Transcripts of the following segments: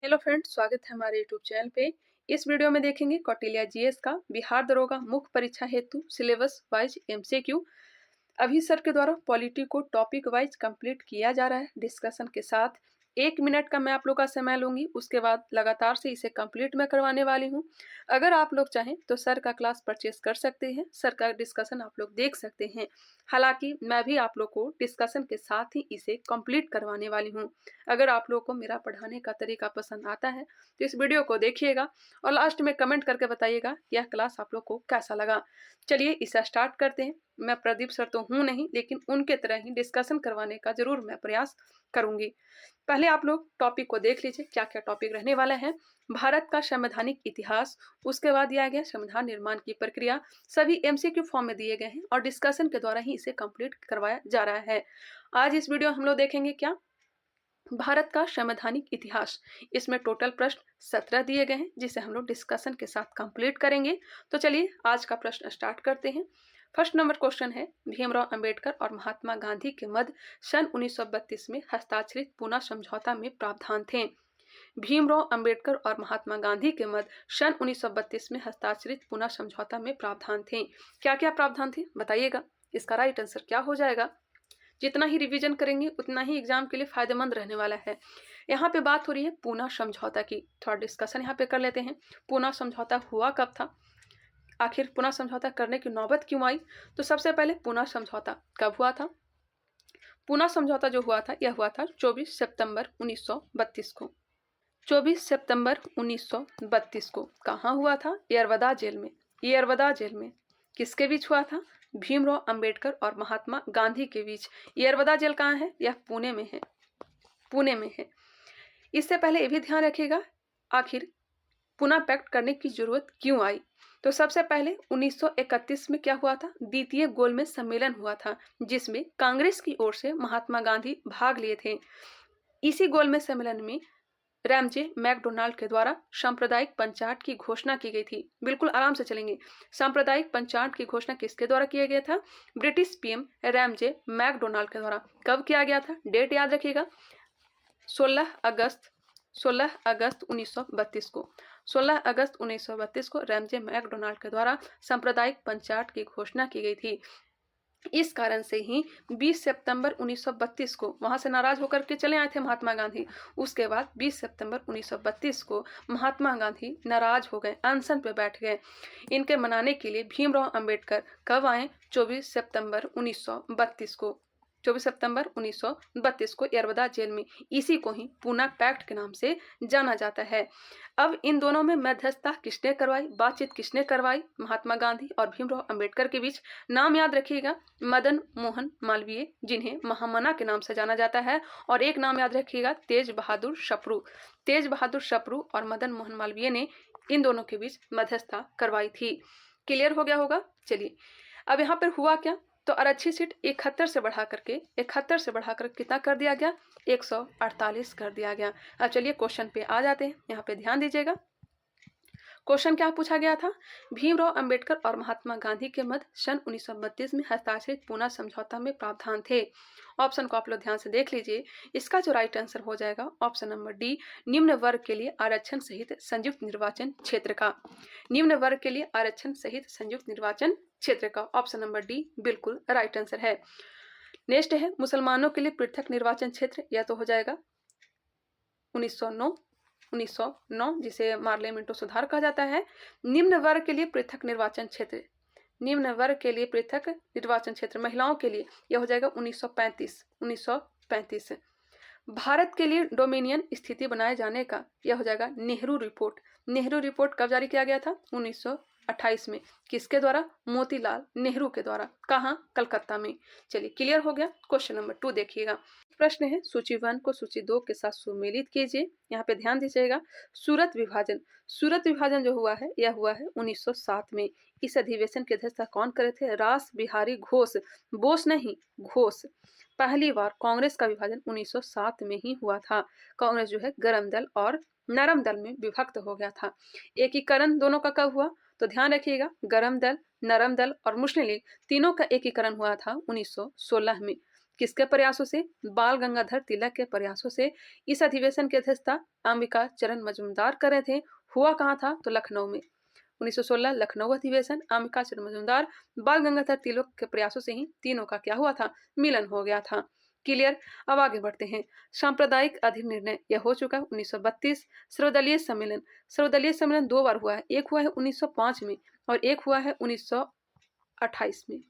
Hello friends, स्वागत है हमारे यूट्यूब चैनल पे। इस वीडियो में देखेंगे कौटिल्य जीएस का बिहार दरोगा मुख्य परीक्षा हेतु सिलेबस वाइज एमसीक्यू। अभी सर के द्वारा पॉलिटी को टॉपिक वाइज कंप्लीट किया जा रहा है डिस्कशन के साथ। 1 मिनट का मैं आप लोग का समय लूंगी, उसके बाद लगातार से इसे कंप्लीट मैं करवाने वाली हूँ। अगर आप लोग चाहें तो सर का क्लास परचेस कर सकते हैं, सर का डिस्कशन आप लोग देख सकते हैं। हालांकि मैं भी आप लोग को डिस्कशन के साथ ही इसे कंप्लीट करवाने वाली हूँ। अगर आप लोग को मेरा पढ़ाने का तरीका पसंद आता है तो इस वीडियो को देखिएगा और लास्ट में कमेंट करके बताइएगा यह क्लास आप लोग को कैसा लगा। चलिए इसे स्टार्ट करते हैं। मैं प्रदीप सर तो हूँ नहीं, लेकिन उनके तरह ही डिस्कशन करवाने का जरूर मैं प्रयास करूंगी। पहले आप लोग टॉपिक को देख लीजिए क्या क्या टॉपिक रहने वाला है। भारत का संवैधानिक इतिहास, उसके बाद दिया गया संविधान निर्माण की प्रक्रिया, सभी एमसीक्यू फॉर्म में दिए गए हैं और डिस्कशन के द्वारा ही इसे कंप्लीट करवाया जा रहा है। आज इस वीडियो हम लोग देखेंगे क्या, भारत का संवैधानिक इतिहास। इसमें टोटल प्रश्न 17 दिए गए हैं जिसे हम लोग डिस्कशन के साथ कंप्लीट करेंगे। तो चलिए आज का प्रश्न स्टार्ट करते हैं। फर्स्ट नंबर क्वेश्चन है, भीमराव अंबेडकर और महात्मा गांधी के मध्य सन 1932 में हस्ताक्षरित पुनः समझौता में प्रावधान थे। भीमराव अंबेडकर और महात्मा गांधी के मध्य सन 1932 में हस्ताक्षरित पुनः समझौता में प्रावधान थे। क्या क्या प्रावधान थे बताइएगा, इसका राइट आंसर क्या हो जाएगा। जितना ही रिवीजन करेंगे उतना ही एग्जाम के लिए फायदेमंद रहने वाला है। यहाँ पे बात हो रही है पूना समझौता की, थोड़ा डिस्कशन यहाँ पे कर लेते हैं। पूना समझौता हुआ कब था, आखिर पूना समझौता करने की नौबत क्यों आई। तो सबसे पहले पूना समझौता कब हुआ था। पूना समझौता जो हुआ था यह हुआ था 24 सितंबर 1932 को। 24 सितंबर 1932 को कहाँ हुआ था, यरवदा जेल में। यरवदा जेल में किसके बीच हुआ था, भीमराव अंबेडकर और महात्मा गांधी के बीच। यरवदा जेल कहाँ है, यह पुणे में है। पुणे में है। इससे पहले ये भी ध्यान रखिएगा आखिर पुनः पैक्ट करने की जरूरत क्यों आई। तो सबसे पहले 1931 में क्या हुआ था, द्वितीय गोलमेज सम्मेलन हुआ था जिसमें कांग्रेस की ओर से महात्मा गांधी भाग लिए थे। इसी गोलमेज सम्मेलन में रैमजे मैकडोनाल्ड के द्वारा सांप्रदायिक पंचायत की घोषणा की गई थी। बिल्कुल आराम से चलेंगे। सांप्रदायिक पंचायत की घोषणा किसके द्वारा किया गया था, ब्रिटिश पीएम रैमजे मैकडोनाल्ड के द्वारा। कब किया गया था, डेट याद रखिएगा, 16 अगस्त 1932 को। 16 अगस्त 1932 को रैमजे मैकडोनाल्ड के द्वारा सांप्रदायिक पंचायत की घोषणा की गई थी। इस कारण से ही 20 सितंबर 1932 को वहां से नाराज होकर के चले आए थे महात्मा गांधी। उसके बाद 20 सितंबर 1932 को महात्मा गांधी नाराज हो गए, अनशन पे बैठ गए। इनके मनाने के लिए भीमराव अंबेडकर कब आए, 24 सितंबर 1932 को। 24 सितंबर 1932 को यरवदा जेल में। इसी को ही पूना पैक्ट के नाम से जाना जाता है। अब इन दोनों में मध्यस्थता किसने करवाई, बातचीत किसने करवाई, महात्मा गांधी और भीमराव अंबेडकर के बीच। नाम याद रखिएगा, मदन मोहन मालवीय, जिन्हें महामना के नाम से जाना जाता है। और एक नाम याद रखिएगा, तेज बहादुर सप्रू। तेज बहादुर सप्रू और मदन मोहन मालवीय ने इन दोनों के बीच मध्यस्थता करवाई थी। क्लियर हो गया होगा। चलिए अब यहाँ पर हुआ क्या, तो आरक्षित सीट 71 से बढ़ाकर कितना कर दिया गया, 148 कर दिया गया। अब चलिए क्वेश्चन पे आ जाते हैं, यहाँ पे ध्यान दीजिएगा। क्वेश्चन क्या पूछा गया था, भीमराव अंबेडकर और महात्मा गांधी के मध्य सन 1932 में हस्ताक्षरित पूना समझौता में प्रावधान थे। ऑप्शन को आप लोग ध्यान से देख लीजिए। इसका जो राइट आंसर हो जाएगा ऑप्शन नंबर डी, निम्न वर्ग के लिए आरक्षण सहित संयुक्त निर्वाचन क्षेत्र का। निम्न वर्ग के लिए आरक्षण सहित संयुक्त निर्वाचन क्षेत्र का ऑप्शन नंबर डी बिल्कुल राइट आंसर है। नेक्स्ट है मुसलमानों के लिए पृथक निर्वाचन क्षेत्र, यह तो हो जाएगा 1909 जिसे मार्ले मिंटो सुधार कहा जाता है। निम्न वर्ग के लिए पृथक निर्वाचन क्षेत्र, निम्न वर्ग के लिए पृथक निर्वाचन क्षेत्र महिलाओं के लिए यह हो जाएगा 1935। भारत के लिए डोमिनियन स्थिति बनाए जाने का यह हो जाएगा नेहरू रिपोर्ट। नेहरू रिपोर्ट कब जारी किया गया था, 1928 में। किसके द्वारा, मोतीलाल नेहरू के द्वारा। कहाँ, कलकत्ता में। चलिए क्लियर हो गया। क्वेश्चन नंबर 2 देखिएगा। प्रश्न है, सूची 1 को सूची 2 के साथ सुमेलित कीजिए। यहाँ पे ध्यान दीजिएगा। सूरत विभाजन, सूरत विभाजन जो हुआ है यह हुआ है 1907 में। इस अधिवेशन की अध्यक्षता कौन करे थे, रास बिहारी घोष। बोस नहीं, घोष। पहली बार कांग्रेस का विभाजन 1907 में ही हुआ था। कांग्रेस जो है गरम दल और नरम दल में विभक्त हो गया था। एकीकरण दोनों का कब हुआ, तो ध्यान रखिएगा, गरम दल, नरम दल और मुस्लिम लीग तीनों का एकीकरण हुआ था 1916 में। किसके प्रयासों से? बाल गंगाधर तिलक के प्रयासों से। इस अधिवेशन की अध्यक्षता अंबिका चरण मजूमदार कर रहे थे। हुआ कहाँ था? तो लखनऊ में। 1916 लखनऊ अधिवेशन, अंबिका चरण मजूमदार, बाल गंगाधर तिलक के प्रयासों से ही तीनों का क्या हुआ था? मिलन हो गया था। क्लियर। अब आगे बढ़ते हैं। सांप्रदायिक अधिनिर्णय यह हो चुका है 1932। सर्वदलीय सम्मेलन, सर्वदलीय सम्मेलन 2 बार हुआ है। एक हुआ है 1905 में और एक हुआ है 1928 में।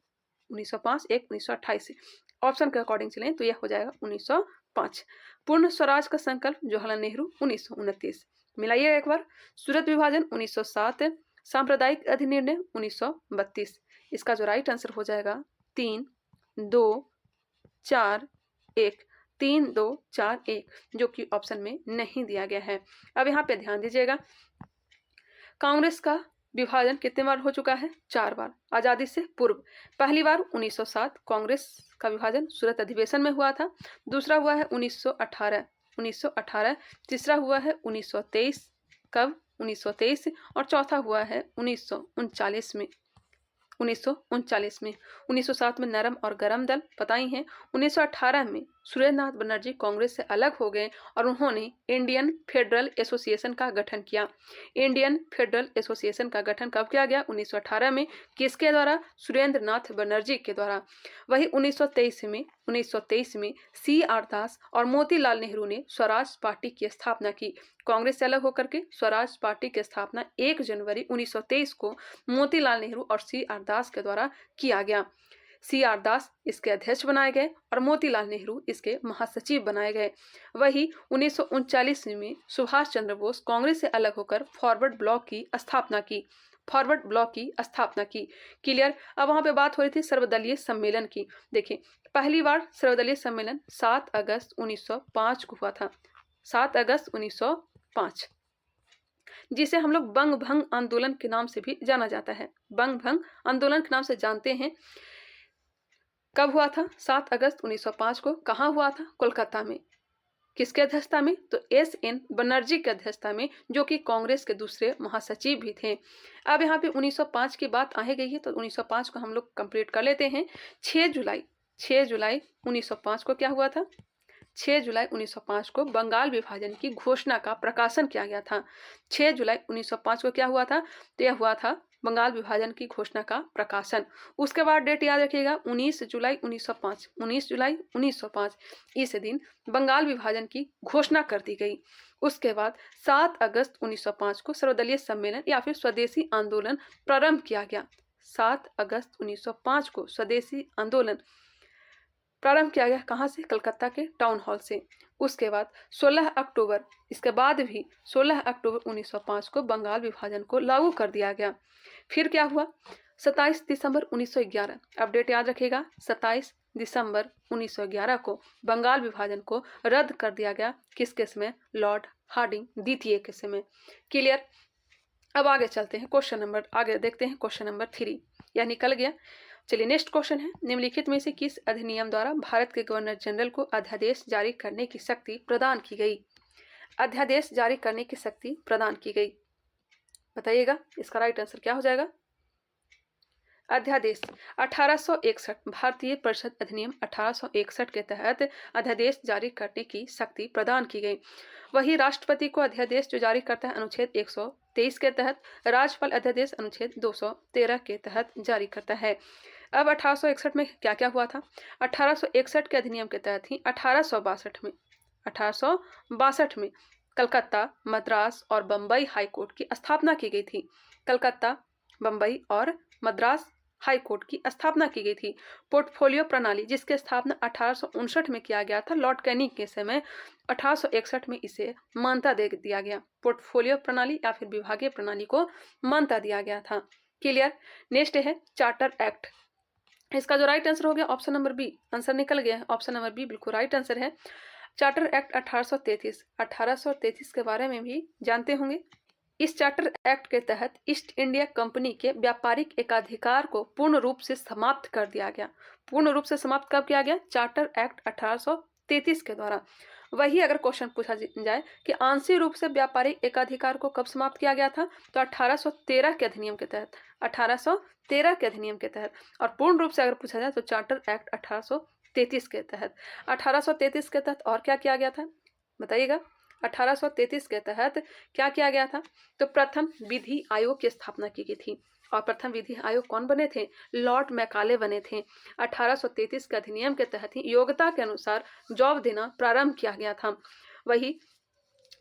1905 एक 1928 से। ऑप्शन के अकॉर्डिंग चलें तो यह हो जाएगा 1905। पूर्ण स्वराज का संकल्प जवाहरलाल नेहरू 1929। मिलाइए एक बार। सूरत विभाजन 1907, सांप्रदायिक अधिनिर्णय 1932। इसका जो राइट आंसर हो जाएगा 3, 2, 4, 1। 3, 2, 4, 1 जो कि ऑप्शन में नहीं दिया गया है। अब यहाँ पे ध्यान दीजिएगा, कांग्रेस का विभाजन कितने बार हो चुका है? 4 बार आजादी से पूर्व। पहली बार 1907 कांग्रेस का विभाजन सूरत अधिवेशन में हुआ था। दूसरा हुआ है 1918। तीसरा हुआ है 1923। कब? 1923। और चौथा हुआ है 1939 में। 1939 में। 1907 में नरम और गरम दल पता ही है। 1918 में सुरेंद्रनाथ बनर्जी कांग्रेस से अलग हो गए और उन्होंने इंडियन फेडरल एसोसिएशन का गठन किया। इंडियन फेडरल एसोसिएशन का गठन कब किया गया? 1918 में। किसके द्वारा? सुरेंद्रनाथ बनर्जी के द्वारा। वही 1923 में CR दास और मोतीलाल नेहरू ने स्वराज पार्टी की स्थापना की। कांग्रेस से अलग होकर के स्वराज पार्टी की स्थापना 1 जनवरी 1923 को मोतीलाल नेहरू और CR दास के द्वारा किया गया। CR दास इसके अध्यक्ष बनाए गए और मोतीलाल नेहरू इसके महासचिव बनाए गए। वही 1939 में सुभाष चंद्र बोस कांग्रेस से अलग होकर फॉरवर्ड ब्लॉक की स्थापना की। क्लियर। अब वहां पे बात हो रही थी सर्वदलीय सम्मेलन की। देखिए, पहली बार सर्वदलीय सम्मेलन 7 अगस्त 1905 को हुआ था। 7 अगस्त 1905, जिसे हम लोग बंग भंग आंदोलन के नाम से भी जाना जाता है। बंग भंग आंदोलन के नाम से जानते हैं। कब हुआ था? 7 अगस्त 1905 को। कहाँ हुआ था? कोलकाता में। किसके अध्यक्षता में? तो SN बनर्जी के अध्यक्षता में, जो कि कांग्रेस के दूसरे महासचिव भी थे। अब यहाँ पे 1905 की बात आ गई है तो 1905 को हम लोग कंप्लीट कर लेते हैं। 6 जुलाई 1905 को क्या हुआ था? 6 जुलाई 1905 को बंगाल विभाजन की घोषणा का प्रकाशन किया गया था। 6 जुलाई 1905 को क्या हुआ था? तो यह हुआ था बंगाल विभाजन की घोषणा का प्रकाशन। उसके बाद डेट याद रखिएगा, 19 जुलाई 1905। 19 जुलाई 1905 इस दिन बंगाल विभाजन की घोषणा कर दी गई। उसके बाद 7 अगस्त 1905 को सर्वदलीय सम्मेलन या फिर स्वदेशी आंदोलन प्रारंभ किया गया। 7 अगस्त 1905 को स्वदेशी आंदोलन प्रारंभ किया गया। कहाँ से? कलकत्ता के टाउन हॉल से। उसके बाद 16 अक्टूबर, इसके बाद भी 16 अक्टूबर 1905 को बंगाल विभाजन को लागू कर दिया गया। फिर क्या हुआ? 27 दिसंबर 1911, अपडेट याद रखिएगा, 27 दिसंबर 1911 को बंगाल विभाजन को रद्द कर दिया गया। किसके समय? लॉर्ड हार्डिंग द्वितीय के समय। क्लियर। अब आगे चलते हैं, क्वेश्चन नंबर आगे देखते हैं। क्वेश्चन नंबर 3 यह निकल गया। चलिए नेक्स्ट क्वेश्चन है, निम्नलिखित में से किस अधिनियम द्वारा भारत के गवर्नर जनरल को अध्यादेश जारी करने की शक्ति प्रदान की गई? अध्यादेश जारी करने की शक्ति प्रदान की गई, बताइएगा इसका राइट आंसर क्या हो जाएगा? अध्यादेश 1861, भारतीय परिषद अधिनियम 1861 के तहत अध्यादेश जारी करने की शक्ति प्रदान की गई। वही राष्ट्रपति को अध्यादेश जो जारी करता है अनुच्छेद 123 के तहत, राज्यपाल अध्यादेश अनुच्छेद 213 के तहत जारी करता है। अब 1861 में क्या क्या हुआ था? 1861 के अधिनियम के तहत ही 1862 में कलकत्ता, मद्रास और बम्बई हाई कोर्ट की स्थापना की गई थी। कलकत्ता, बम्बई और मद्रास हाई कोर्ट की स्थापना की गई थी। पोर्टफोलियो प्रणाली, जिसकी स्थापना 1859 में किया गया था लॉर्ड कैनिंग के समय, 1861 में इसे मान्यता दे दिया गया। पोर्टफोलियो प्रणाली या फिर विभागीय प्रणाली को मान्यता दिया गया था। क्लियर। नेक्स्ट है चार्टर एक्ट। इसका जो राइट आंसर हो गया ऑप्शन नंबर बी, आंसर निकल गया है। ऑप्शन नंबर बी बिल्कुल राइट आंसर है। चार्टर एक्ट 1833 के बारे में भी जानते होंगे। इस चार्टर एक्ट के तहत ईस्ट इंडिया कंपनी के व्यापारिक एकाधिकार को पूर्ण रूप से समाप्त कर दिया गया। पूर्ण रूप से समाप्त कब किया गया? चार्टर एक्ट 1833 के द्वारा। वही अगर क्वेश्चन पूछा जाए कि आंशिक रूप से व्यापारिक एकाधिकार को कब समाप्त किया गया था, तो 1813 के अधिनियम के तहत। 1813 के अधिनियम के तहत। और पूर्ण रूप से अगर पूछा जाए तो चार्टर एक्ट 1833 के तहत। 1833 के तहत और क्या किया गया था बताइएगा। 1833 के तहत क्या किया गया था? तो प्रथम विधि आयोग की स्थापना की गई थी। और प्रथम विधि आयोग कौन बने थे? लॉर्ड मैकाले बने थे। 1833 के अधिनियम के तहत ही योग्यता के अनुसार जॉब देना प्रारंभ किया गया था। वही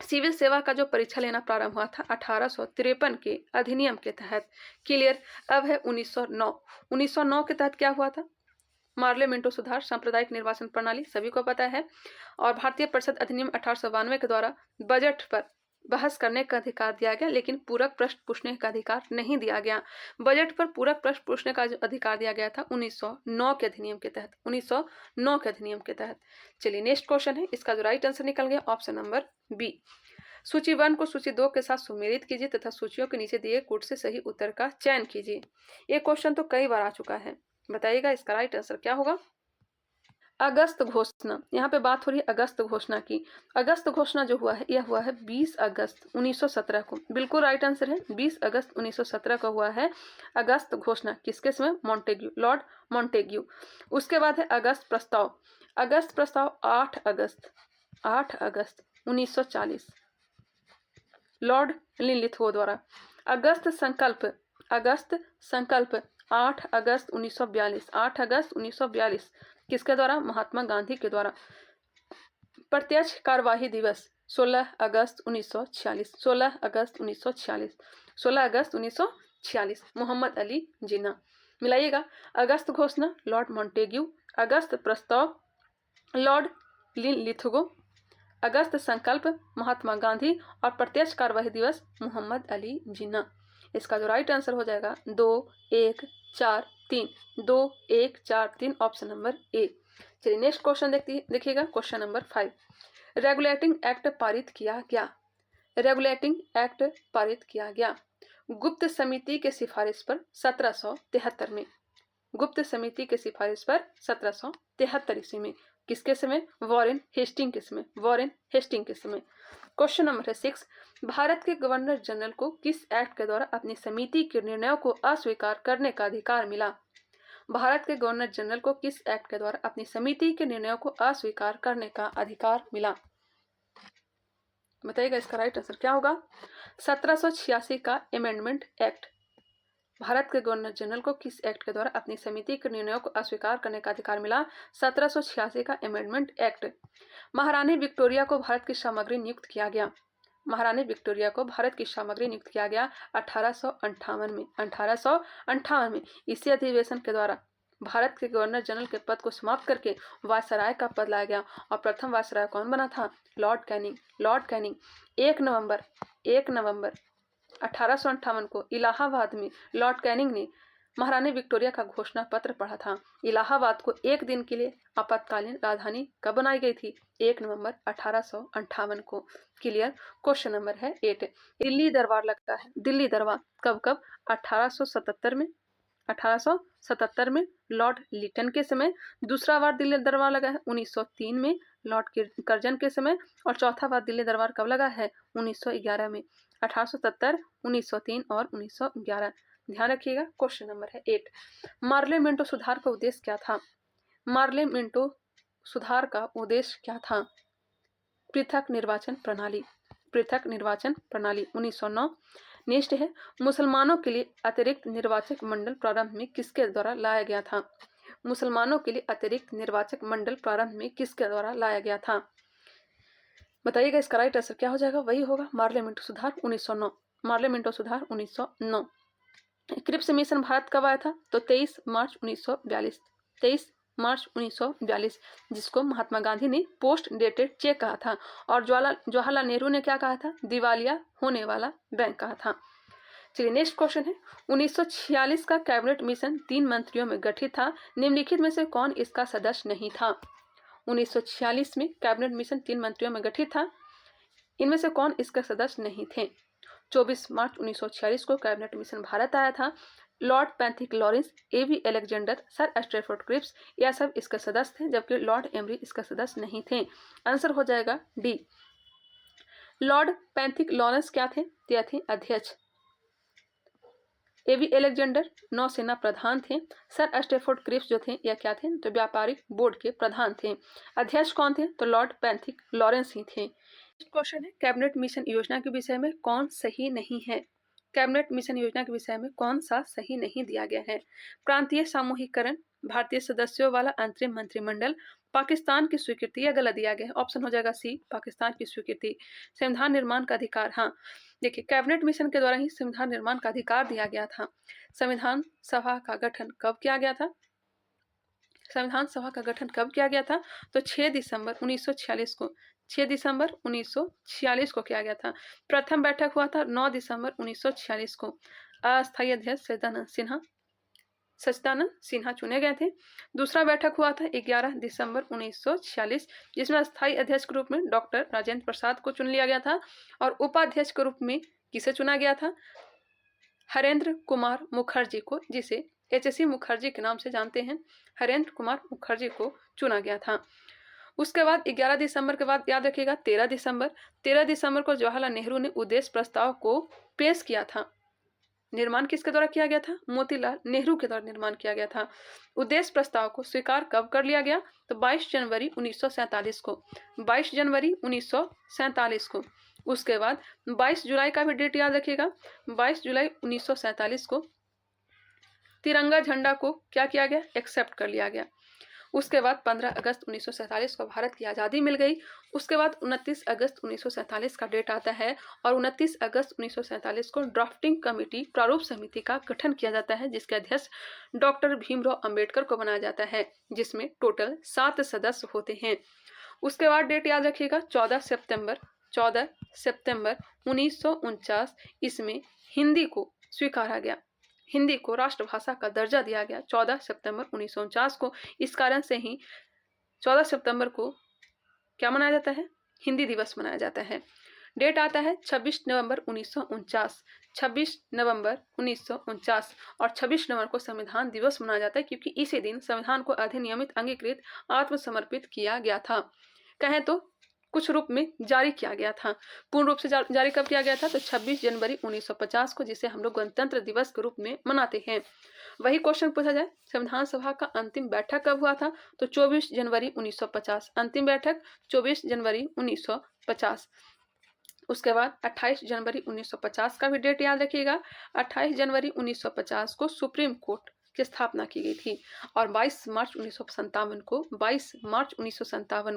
सिविल सेवा का जो परीक्षा लेना प्रारंभ हुआ था 1853 के अधिनियम के तहत। क्लियर। अब है 1909। 1909 के तहत क्या हुआ था? मार्ले मिंटो सुधार, सांप्रदायिक निर्वाचन प्रणाली सभी को पता है। और भारतीय परिषद अधिनियम 1892 के द्वारा बजट पर बहस करने का अधिकार दिया गया, लेकिन पूरक प्रश्न पूछने का अधिकार नहीं दिया गया। बजट पर पूरक प्रश्न पूछने का जो अधिकार दिया गया था 1909 के अधिनियम के तहत। 1909 के अधिनियम के तहत। चलिए नेक्स्ट क्वेश्चन है, इसका जो राइट आंसर निकल गया ऑप्शन नंबर बी। सूची 1 को सूची 2 के साथ सुमेलित कीजिए तथा सूचियों के नीचे दिए कोड से सही उत्तर का चयन कीजिए। ये क्वेश्चन तो कई बार आ चुका है, बताइएगा इसका राइट आंसर क्या होगा। अगस्त घोषणा, यहाँ पे बात हो रही है अगस्त घोषणा की। अगस्त घोषणा जो हुआ है यह हुआ है 20 अगस्त 1917 को। बिल्कुल राइट आंसर है, 20 अगस्त 1917 को हुआ है अगस्त घोषणा। किसके समय? Montagu, lord Montagu. उसके बाद है अगस्त प्रस्ताव। अगस्त प्रस्ताव 8 अगस्त 1940 लॉर्ड लिनलिथगो द्वारा। अगस्त संकल्प 8 अगस्त 1942 8 अगस्त 1942 किसके द्वारा? महात्मा गांधी के द्वारा। प्रत्यक्ष कार्यवाही दिवस 16 अगस्त 1946 16 अगस्त 1946 16 अगस्त 1946 मोहम्मद अली जिन्ना। मिलाइएगा। अगस्त घोषणा लॉर्ड मॉन्टेग्यू, अगस्त प्रस्ताव लॉर्ड लिनलिथगो, अगस्त संकल्प महात्मा गांधी और प्रत्यक्ष कार्यवाही दिवस मोहम्मद अली जिन्ना। इसका जो राइट आंसर हो जाएगा 2 1 4 3 2 1 4 3 ऑप्शन नंबर ए। चलिए नेक्स्ट क्वेश्चन देखिएगा, क्वेश्चन नंबर 5। रेगुलेटिंग एक्ट पारित किया गया। रेगुलेटिंग एक्ट पारित किया गया गुप्त समिति के सिफारिश पर 1773 में। गुप्त समिति के सिफारिश पर 1773 ईस्वी में। किसके समय? वॉरेन हेस्टिंग के समय। वॉरेन हेस्टिंग के समय। क्वेश्चन नंबर है 6। भारत के गवर्नर जनरल को किस एक्ट के द्वारा अपनी समिति के निर्णयों को अस्वीकार करने का अधिकार मिला? भारत के गवर्नर जनरल को किस एक्ट के द्वारा अपनी समिति के निर्णयों को अस्वीकार करने का अधिकार मिला? बताइएगा इसका राइट आंसर क्या होगा। 1786 का अमेंडमेंट एक्ट। भारत के गवर्नर जनरल को किस एक्ट के द्वारा अपनी समिति के निर्णयों को अस्वीकार करने का अधिकार मिला? 1786 का अमेंडमेंट एक्ट। महारानी विक्टोरिया को भारत की सामग्री नियुक्त किया गया। महारानी विक्टोरिया को भारत की सामग्री नियुक्त किया गया 1858 में। 1858 में इसी अधिवेशन के द्वारा भारत के गवर्नर जनरल के पद को समाप्त करके वायसराय का पद लाया गया। और प्रथम वायसराय कौन बना था? Lord Canning. लॉर्ड कैनिंग 1 नवंबर 1858 को इलाहाबाद में लॉर्ड कैनिंग ने महारानी विक्टोरिया का घोषणा पत्र पढ़ा था। इलाहाबाद को एक दिन के लिए आपातकालीन राजधानी कब बनाई गई थी? 1 नवंबर 1858 को। क्लियर। क्वेश्चन नंबर है 8। दिल्ली दरबार लगता है। दिल्ली दरबार कब? 1877 में। 1877 में लॉर्ड लिटन के समय। दूसरा बार दिल्ली दरबार लगा है 1903 में लॉर्ड कर्जन के समय। और चौथा बार दिल्ली दरबार कब लगा है? 1911 में। 1877, 1903 और 1911। ध्यान रखिएगा। क्वेश्चन नंबर है 8। मार्ले मिंटो सुधार का उद्देश्य क्या था? मार्ले मिंटो सुधार का उद्देश्य क्या था? पृथक निर्वाचन प्रणाली। पृथक निर्वाचन प्रणाली 1909। नेक्स्ट है मुसलमानों के लिए अतिरिक्त निर्वाचक मंडल प्रारंभ में किसके द्वारा लाया गया था? मुसलमानों के लिए अतिरिक्त निर्वाचक मंडल प्रारंभ में किसके द्वारा लाया गया था? बताइएगा इसका राइट आंसर क्या हो जाएगा। वही होगा मार्ले मिंटो सुधार 1909। मार्ले मिंटो सुधार 1909। क्रिप्स मिशन भारत कब आया था? तो 23 मार्च 1942। 23 मार्च 1942 जिसको महात्मा गांधी ने पोस्ट डेटेड चेक कहा था। और जवाहरलाल नेहरू ने क्या कहा था? दिवालिया होने वाला बैंक कहा था। चलिए नेक्स्ट क्वेश्चन है 1946 का कैबिनेट मिशन 3 मंत्रियों में गठित था। निम्नलिखित में से कौन इसका सदस्य नहीं था? 1946 में कैबिनेट मिशन 3 मंत्रियों में गठित था। इनमें से कौन इसके सदस्य नहीं थे? 24 मार्च 1946 को कैबिनेट मिशन भारत आया था। लॉर्ड पैथिक लॉरेंस, एवी अलेक्जेंडर, सर स्ट्रैफर्ड क्रिप्स यह सब इसके सदस्य थे, जबकि लॉर्ड एमरी इसका सदस्य नहीं थे। आंसर हो जाएगा डी। लॉर्ड पैथिक लॉरेंस क्या थे? यह थे अध्यक्ष। एवी अलेक्जेंडर नौसेना प्रधान थे। सर स्टेफोर्ड क्रिप्स जो थे यह क्या थे, तो व्यापारिक बोर्ड के प्रधान थे। अध्यक्ष कौन थे, तो लॉर्ड पैंथिक लॉरेंस ही थे। क्वेश्चन है कैबिनेट मिशन योजना के विषय में कौन सही नहीं है। कैबिनेट मिशन योजना के विषय में कौन सा सही नहीं दिया गया है। प्रांतीय सामूहिकरण, भारतीय सदस्यों वाला अंतरिम मंत्रिमंडल, पाकिस्तान की स्वीकृति, या गलत दिया गया है। ऑप्शन हो जाएगा सी, पाकिस्तान की स्वीकृति। संविधान निर्माण का अधिकार, हाँ देखिए कैबिनेट मिशन के द्वारा ही संविधान निर्माण का अधिकार दिया गया था। संविधान सभा का गठन कब किया गया था, संविधान सभा का गठन कब किया गया था, तो 6 दिसंबर 1946 को, 6 दिसंबर 1946 को किया गया था। प्रथम बैठक हुआ था 9 दिसंबर 1946 को। अस्थायी अध्यक्ष सच्चिदानंद सिन्हा चुने गए थे। दूसरा बैठक हुआ था 11 दिसंबर 1946, जिसमें अस्थायी अध्यक्ष के रूप में डॉक्टर राजेंद्र प्रसाद को चुन लिया गया था और उपाध्यक्ष के रूप में किसे चुना गया था, हरेंद्र कुमार मुखर्जी को, जिसे HC मुखर्जी के नाम से जानते हैं, हरेंद्र कुमार मुखर्जी को चुना गया था। उसके बाद 11 दिसंबर के बाद याद रखिएगा 13 दिसंबर को जवाहरलाल नेहरू ने उद्देश्य प्रस्ताव को पेश किया था। निर्माण किसके द्वारा किया गया था, मोतीलाल नेहरू के द्वारा निर्माण किया गया था। उद्देश्य प्रस्ताव को स्वीकार कब कर लिया गया, तो 22 जनवरी 1947 को, 22 जनवरी 1947 को। उसके बाद 22 जुलाई का भी डेट याद रखिएगा, 22 जुलाई 1947 को तिरंगा झंडा को क्या किया गया, एक्सेप्ट कर लिया गया। उसके बाद 15 अगस्त 1947 को भारत की आज़ादी मिल गई। उसके बाद 29 अगस्त 1947 का डेट आता है और 29 अगस्त 1947 को ड्राफ्टिंग कमेटी प्रारूप समिति का गठन किया जाता है, जिसके अध्यक्ष डॉक्टर भीमराव अंबेडकर को बनाया जाता है, जिसमें टोटल 7 सदस्य होते हैं। उसके बाद डेट याद रखिएगा 14 सितंबर 1949, इसमें हिंदी को स्वीकारा गया, हिंदी को राष्ट्रभाषा का दर्जा दिया गया 14 सितंबर 1949 को। इस कारण से ही 14 सितंबर को क्या मनाया जाता है, हिंदी दिवस मनाया जाता है। डेट आता है 26 नवंबर 1949, 26 नवंबर 1949 और 26 नवंबर को संविधान दिवस मनाया जाता है, क्योंकि इसी दिन संविधान को अधिनियमित, अंगीकृत, आत्मसमर्पित किया गया था। कहें तो कुछ रूप में जारी किया गया था। पूर्ण रूप से जारी कब किया गया था, तो 26 जनवरी 1950 को, जिसे हम लोग गणतंत्र दिवस के रूप में मनाते हैं। वही क्वेश्चन पूछा जाए, संविधान सभा का अंतिम बैठक कब हुआ था, तो 24 जनवरी 1950, अंतिम बैठक 24 जनवरी 1950। उसके बाद 28 जनवरी 1950 का भी डेट याद रखिएगा, 28 जनवरी 1950 को सुप्रीम कोर्ट की स्थापना की गई थी और 22 मार्च 1957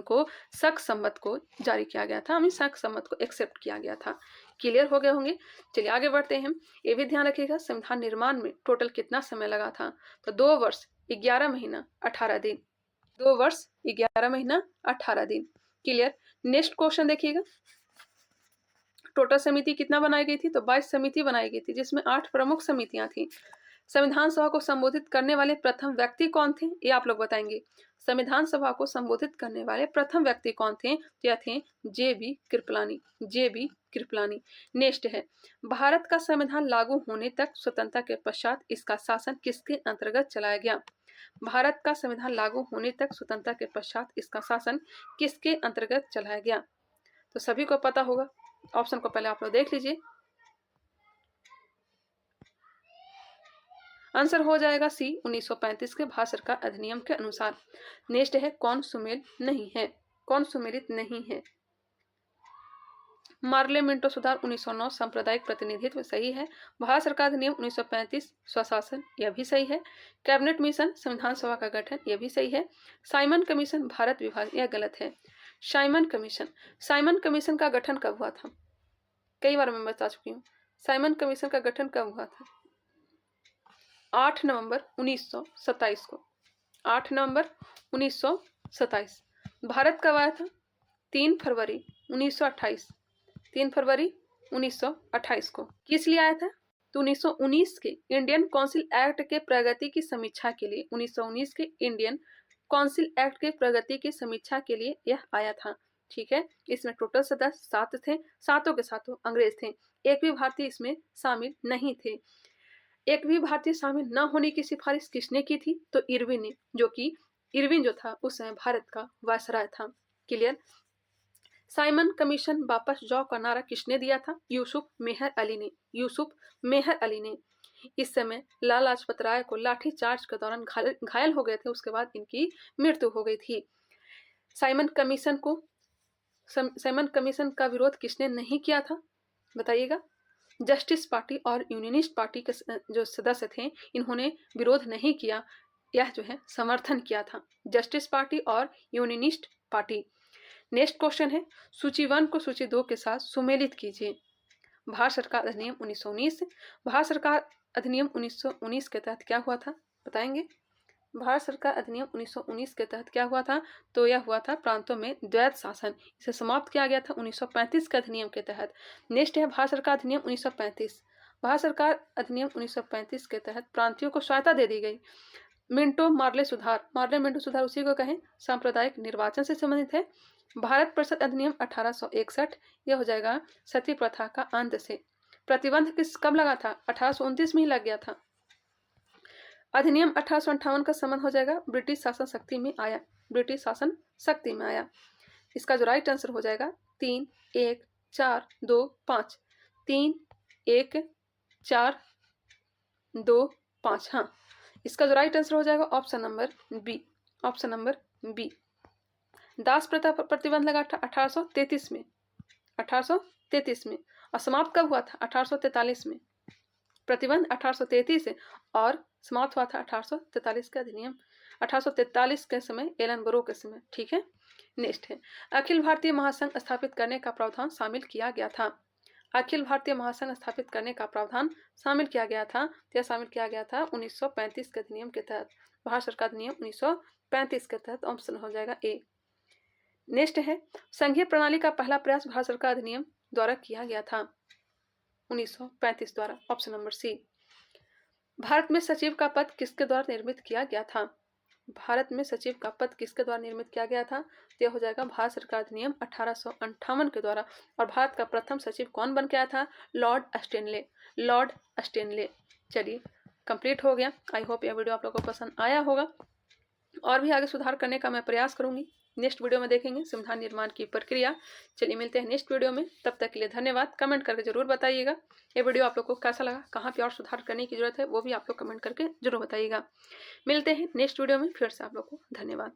को शक सम्मत को जारी किया गया था, हमें शक सम्मत को एक्सेप्ट किया गया था। क्लियर हो गए होंगे। चलिए आगे बढ़ते हैं। ये भी ध्यान रखिएगा संविधान निर्माण में टोटल कितना समय लगा था, तो 2 वर्ष 11 महीना 18 दिन, 2 वर्ष 11 महीना 18 दिन। क्लियर। नेक्स्ट क्वेश्चन देखिएगा, टोटल समिति कितना बनाई गई थी, तो 22 समिति बनाई गई थी, जिसमें 8 प्रमुख समितियां थी। संविधान सभा को संबोधित करने वाले प्रथम व्यक्ति कौन थे, ये आप लोग बताएंगे। संविधान सभा को संबोधित करने वाले प्रथम व्यक्ति कौन थे, तो यह थे JB कृपलानी। नेक्स्ट है, भारत का संविधान लागू होने तक स्वतंत्रता के पश्चात इसका शासन किसके अंतर्गत चलाया गया। भारत का संविधान लागू होने तक स्वतंत्रता के पश्चात इसका शासन किसके अंतर्गत चलाया गया, तो सभी को पता होगा। ऑप्शन को पहले आप लोग देख लीजिए। आंसर हो जाएगा सी, 1935 के भारत सरकार अधिनियम के अनुसार। नेक्स्ट है, कौन सुमेलित नहीं है। पार्लियामेंटो सुधार 1909 सांप्रदायिक प्रतिनिधित्व सही है। भारत सरकार अधिनियम 1935 स्वशासन, यह भी सही है। कैबिनेट मिशन संविधान सभा का गठन, यह भी सही है। साइमन कमीशन भारत विभाग, यह गलत है। साइमन कमीशन का गठन कब हुआ था, कई बार मैं बता चुकी हूँ। साइमन कमीशन का गठन कब हुआ था, 8 नवंबर 1927 को, 8 नवंबर 1927। भारत कब आया था, 3 फरवरी 1928, 3 फरवरी 1928 को। किस लिए आया था, तो 1919 के इंडियन काउंसिल एक्ट के प्रगति की समीक्षा के लिए, 1919 के इंडियन काउंसिल एक्ट के प्रगति की समीक्षा के लिए यह आया था। ठीक है। इसमें टोटल सदस्य 7 थे, सातों के सातों अंग्रेज थे, एक भी भारतीय इसमें शामिल नहीं थे। एक भी भारतीय शामिल न होने की सिफारिश किसने की थी, तो इरविन ने, जो कि इरविन जो था उस समय भारत का वायसराय था। क्लियर। साइमन कमीशन वापस जाओ का नारा किसने दिया था, यूसुफ मेहर अली ने। इस समय लाला लाजपत राय को लाठी चार्ज के दौरान घायल हो गए थे, उसके बाद इनकी मृत्यु हो गई थी। साइमन कमीशन का विरोध किसने नहीं किया था, बताइएगा। जस्टिस पार्टी और यूनियनिस्ट पार्टी के जो सदस्य थे इन्होंने विरोध नहीं किया, यह जो है समर्थन किया था, जस्टिस पार्टी और यूनियनिस्ट पार्टी। नेक्स्ट क्वेश्चन है, सूची 1 को सूची 2 के साथ सुमेलित कीजिए। भारत सरकार अधिनियम 1919। भारत सरकार अधिनियम 1919 के तहत क्या हुआ था, बताएंगे। भारत सरकार अधिनियम 1919 के तहत क्या हुआ था, तो यह हुआ था प्रांतों में द्वैत शासन, इसे समाप्त किया गया था 1935 के अधिनियम के तहत। नेक्स्ट है भारत सरकार अधिनियम 1935। भारत सरकार अधिनियम 1935 के तहत प्रांतियों को सहायता दे दी गई। मिंटो मार्ले सुधार उसी को कहें, सांप्रदायिक निर्वाचन से संबंधित है। भारत परिषद अधिनियम 1861, यह हो जाएगा सती प्रथा का अंत से। प्रतिबंध कब लगा था, 1829 में ही लग गया था। अधिनियम 1858 का संबंध हो जाएगा ब्रिटिश शासन शक्ति में आया। इसका जो राइट आंसर हो जाएगा 3, 1, 4, 2, 5। 3, 1, 4, 2, 5। हाँ, इसका जो राइट आंसर हो जाएगा ऑप्शन नंबर बी। दास प्रथा पर प्रतिबंध लगा था 1833 में। और समाप्त कब हुआ था, 1843 में। प्रतिबंध 1833 और समाप्त हुआ था 1843 का अधिनियम 1843 के समय, एलन बरो के समय। ठीक है। नेक्स्ट है, अखिल भारतीय महासंघ स्थापित करने का प्रावधान शामिल किया गया था। अखिल भारतीय महासंघ स्थापित करने का प्रावधान शामिल किया गया था, यह शामिल किया गया था 1935 के अधिनियम के तहत। भारत सरकार अधिनियम 1935 के तहत, ऑप्शन हो जाएगा ए। नेक्स्ट है, संघीय प्रणाली का पहला प्रयास भारत सरकार अधिनियम द्वारा किया गया था 1935 द्वारा, ऑप्शन नंबर सी। भारत में सचिव का पद किसके द्वारा निर्मित किया गया था। भारत में सचिव का पद किसके द्वारा निर्मित किया गया था, तो यह हो जाएगा भारत सरकार अधिनियम 1858 के द्वारा। और भारत का प्रथम सचिव कौन बन के आया था, लॉर्ड अस्टेनले। चलिए, कंप्लीट हो गया। आई होप यह वीडियो आप लोगों को पसंद आया होगा, और भी आगे सुधार करने का मैं प्रयास करूंगी। नेक्स्ट वीडियो में देखेंगे संविधान निर्माण की प्रक्रिया। चलिए मिलते हैं नेक्स्ट वीडियो में, तब तक के लिए धन्यवाद। कमेंट करके जरूर बताइएगा ये वीडियो आप लोग को कैसा लगा, कहाँ पे और सुधार करने की जरूरत है वो भी आप लोग कमेंट करके जरूर बताइएगा। मिलते हैं नेक्स्ट वीडियो में, फिर से आप लोग को धन्यवाद।